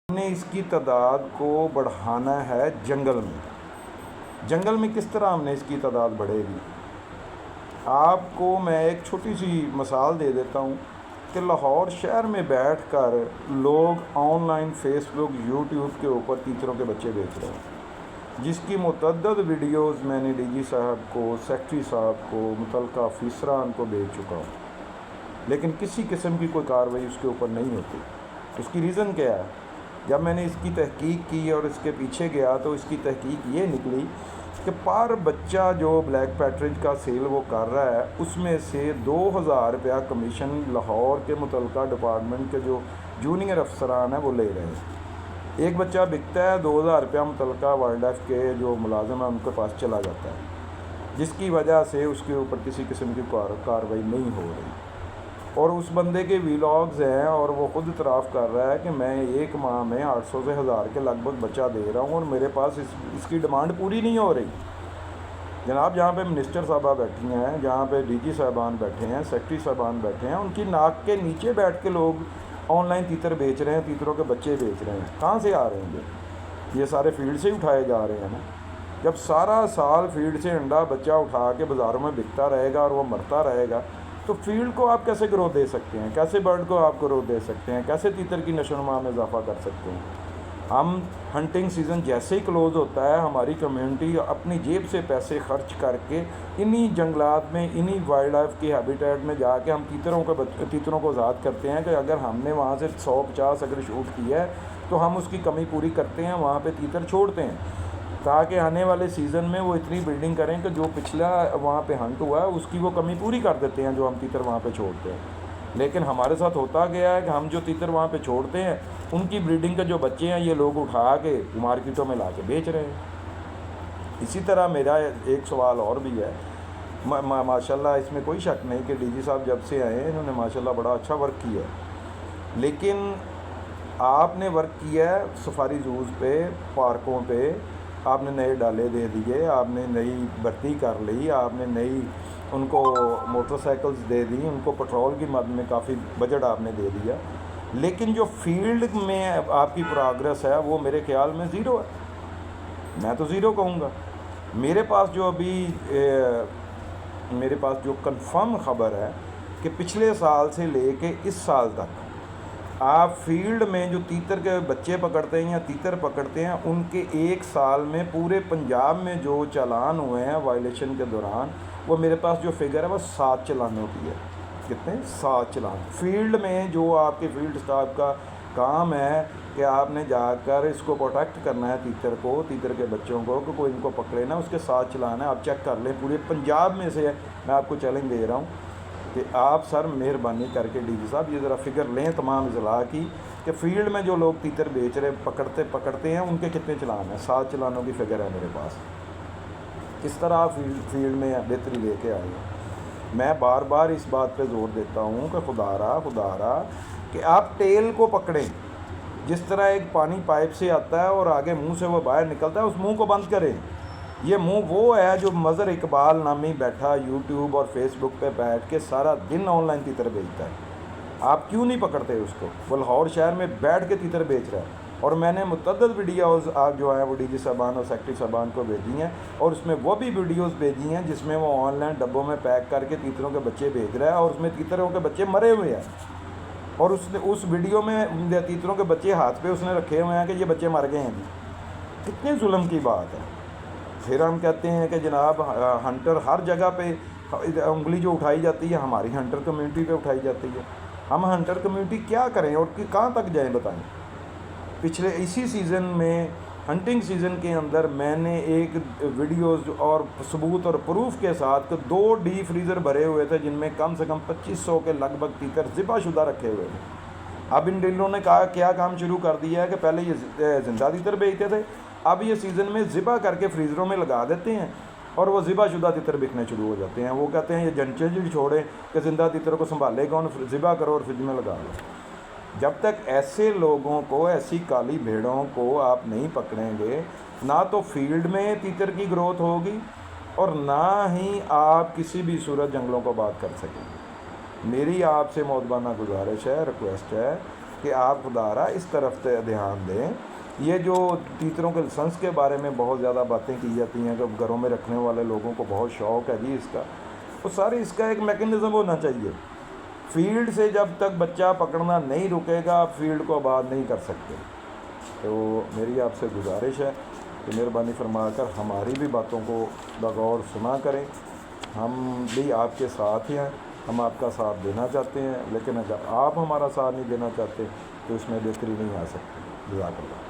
ہم نے اس کی تعداد کو بڑھانا ہے جنگل میں۔ جنگل میں کس طرح ہم نے اس کی تعداد بڑھے گی؟ آپ کو میں ایک چھوٹی سی مثال دے دیتا ہوں کہ لاہور شہر میں بیٹھ کر لوگ online Facebook YouTube کے اوپر تیتروں کے بچے بیچ رہے ہیں، جس کی متعدد ویڈیوز میں نے ڈی جی صاحب کو، سیکٹری صاحب کو، متعلقہ افسران کو بھیج چکا ہوں، لیکن کسی قسم کی کوئی کارروائی اس کے اوپر نہیں ہوتی۔ اس کی ریزن کیا ہے؟ جب میں نے اس کی تحقیق کی اور اس کے پیچھے گیا تو اس کی تحقیق یہ نکلی کہ پر بچہ جو بلیک پیٹرج کا سیل وہ کر رہا ہے، اس میں سے 2000 روپیہ کمیشن لاہور کے متعلقہ ڈپارٹمنٹ کے جو جونیئر افسران ہیں وہ لے رہے ہیں۔ ایک بچہ بکتا ہے 2000 روپیہ متعلقہ وائلڈ لائف کے جو ملازم ہیں ان کے پاس چلا جاتا ہے، جس کی وجہ سے اس کے اوپر کسی قسم کی کارروائی نہیں ہو رہی۔ اور اس بندے کے ویلاگز ہیں اور وہ خود اعتراف کر رہا ہے کہ میں ایک ماہ میں 800 سے 1000 کے لگ بھگ بچہ دے رہا ہوں اور میرے پاس اس کی ڈیمانڈ پوری نہیں ہو رہی۔ جناب، جہاں پہ منسٹر صاحبہ بیٹھی ہیں، جہاں پہ ڈی جی صاحبان بیٹھے ہیں، سیکٹری صاحبان بیٹھے ہیں، ان کی ناک کے نیچے بیٹھ کے لوگ آن لائن تیتر بیچ رہے ہیں، تیتروں کے بچے بیچ رہے ہیں۔ کہاں سے آ رہے ہیں یہ سارے فیلڈ سے ہی اٹھائے جا رہے ہیں نا۔ جب سارا سال فیلڈ سے انڈا بچہ اٹھا کے بازاروں میں بکتا رہے گا اور وہ مرتا رہے گا تو فیلڈ کو آپ کیسے گروتھ دے سکتے ہیں؟ کیسے برڈ کو آپ گروتھ دے سکتے ہیں؟ کیسے تیتر کی نشو و نما میں اضافہ کر سکتے ہیں؟ ہم ہنٹنگ سیزن جیسے ہی کلوز ہوتا ہے، ہماری کمیونٹی اپنی جیب سے پیسے خرچ کر کے انہی جنگلات میں، انہی وائلڈ لائف کی ہیبیٹیٹ میں جا کے ہم تیتروں کو آزاد کرتے ہیں کہ اگر ہم نے وہاں سے 150 اگر شوٹ کیا ہے تو ہم اس کی کمی پوری کرتے ہیں، وہاں پہ تیتر چھوڑتے ہیں تاکہ آنے والے سیزن میں وہ اتنی بلڈنگ کریں کہ جو پچھلا وہاں پہ ہنٹ ہوا ہے اس کی وہ کمی پوری کر دیتے ہیں جو ہم تیتر وہاں پہ چھوڑتے ہیں۔ لیکن ہمارے ساتھ ہوتا گیا ہے کہ ہم جو تیتر وہاں پہ چھوڑتے ہیں ان کی بریڈنگ کے جو بچے ہیں یہ لوگ اٹھا کے مارکیٹوں میں لا کے بیچ رہے ہیں۔ اسی طرح میرا ایک سوال اور بھی ہے، ماشاءاللہ اس میں کوئی شک نہیں کہ ڈی جی صاحب جب سے آئے ہیں انہوں نے ماشاءاللہ بڑا اچھا ورک کیا ہے، لیکن آپ نے ورک کیا ہے سفاری زوز پہ، پارکوں پہ، آپ نے نئے ڈالے دے دیے، آپ نے نئی بھرتی کر لی، آپ نے نئی ان کو موٹر سائیکلز دے دی، ان کو پٹرول کی مد میں کافی بجٹ آپ نے دے دیا، لیکن جو فیلڈ میں آپ کی پروگرس ہے وہ میرے خیال میں زیرو ہے۔ میں تو زیرو کہوں گا۔ میرے پاس جو کنفرم خبر ہے کہ پچھلے سال سے لے کے اس سال تک آپ فیلڈ میں جو تیتر کے بچے پکڑتے ہیں یا تیتر پکڑتے ہیں ان کے ایک سال میں پورے پنجاب میں جو چالان ہوئے ہیں وائلیشن کے دوران، وہ میرے پاس جو فگر ہے وہ 7 چلانوں کی ہے۔ کتنے؟ 7 چلان۔ فیلڈ میں جو آپ کے فیلڈ سٹاف کا کام ہے کہ آپ نے جا کر اس کو پروٹیکٹ کرنا ہے تیتر کے بچوں کو کہ کوئی ان کو پکڑے نا، اس کے 7 چلان ہیں۔ آپ چیک کر لیں، پورے پنجاب میں سے میں آپ کو چیلنج دے رہا ہوں کہ آپ سر مہربانی کر کے ڈی جی صاحب یہ ذرا فگر لیں تمام اضلاع کی کہ فیلڈ میں جو لوگ تیتر بیچ رہے پکڑتے ہیں ان کے کتنے چلان ہیں۔ 7 چلانوں کی فگر ہے میرے پاس۔ کس طرح آپ فیلڈ میں بہتری لے کے آئے ہیں؟ میں بار بار اس بات پہ زور دیتا ہوں کہ خدا را کہ آپ ٹیل کو پکڑیں، جس طرح ایک پانی پائپ سے آتا ہے اور آگے منہ سے وہ باہر نکلتا ہے، اس منہ کو بند کریں۔ یہ منہ وہ ہے جو مظہر اقبال نامی بیٹھا یوٹیوب اور فیس بک پہ بیٹھ کے سارا دن آن لائن تیتر بیچتا ہے۔ آپ کیوں نہیں پکڑتے اس کو؟ وہ لاہور شہر میں بیٹھ کے تیتر بیچ رہا ہے، اور میں نے متعدد ویڈیوز آپ جو ہیں وہ ڈی جی صاحبان اور سیکٹری صاحبان کو بھیجی ہیں، اور اس میں وہ بھی ویڈیوز بھیجی ہیں جس میں وہ آن لائن ڈبوں میں پیک کر کے تیتروں کے بچے بھیج رہا ہے، اور اس میں تیتروں کے بچے مرے ہوئے ہیں، اور اس ویڈیو میں تیتروں کے بچے ہاتھ پہ اس نے رکھے ہوئے ہیں کہ یہ بچے مر گئے ہیں جی۔ کتنے ظلم کی بات ہے۔ پھر ہم کہتے ہیں کہ جناب ہنٹر ہر جگہ پہ انگلی جو اٹھائی جاتی ہے ہماری ہنٹر کمیونٹی پہ اٹھائی جاتی ہے۔ ہم ہنٹر کمیونٹی کیا کریں اور کہاں تک جائیں بتائیں؟ پچھلے اسی سیزن میں ہنٹنگ سیزن کے اندر میں نے ایک ویڈیوز اور ثبوت اور پروف کے ساتھ 2 ڈی فریزر بھرے ہوئے تھے جن میں کم سے کم 2500 کے لگ بھگ تیتر ذبح شدہ رکھے ہوئے تھے۔ اب ان ڈیلروں نے کیا کام شروع کر دیا ہے کہ پہلے یہ زندہ تیتر بیچتے تھے، اب یہ سیزن میں ذبح کر کے فریزروں میں لگا دیتے ہیں اور وہ ذبح شدہ تیتر بکنے شروع ہو جاتے ہیں۔ وہ کہتے ہیں یہ جنچے جی چھوڑیں کہ زندہ تیتر کو سنبھالے کون، ذبح کرو اور فریج میں لگا لو۔ جب تک ایسے لوگوں کو، ایسی کالی بھیڑوں کو آپ نہیں پکڑیں گے، نہ تو فیلڈ میں تیتر کی گروتھ ہوگی اور نہ ہی آپ کسی بھی صورت جنگلوں کو آباد کر سکیں گے۔ میری آپ سے مؤدبانہ گزارش ہے، ریکویسٹ ہے کہ آپ خدا اس طرف دھیان دیں. یہ جو تیتروں کے لائسنس کے بارے میں بہت زیادہ باتیں کی جاتی ہیں کہ گھروں میں رکھنے والے لوگوں کو بہت شوق ہے جی اس کا، وہ سارے اس کا ایک میکنزم ہونا چاہیے. فیلڈ سے جب تک بچہ پکڑنا نہیں رکے گا آپ فیلڈ کو آباد نہیں کر سکتے. تو میری آپ سے گزارش ہے کہ مہربانی فرما کر ہماری بھی باتوں کو بغور سنا کریں. ہم بھی آپ کے ساتھ ہیں، ہم آپ کا ساتھ دینا چاہتے ہیں، لیکن اگر آپ ہمارا ساتھ نہیں دینا چاہتے تو اس میں بہتری نہیں آ سکتی. جزاک اللہ.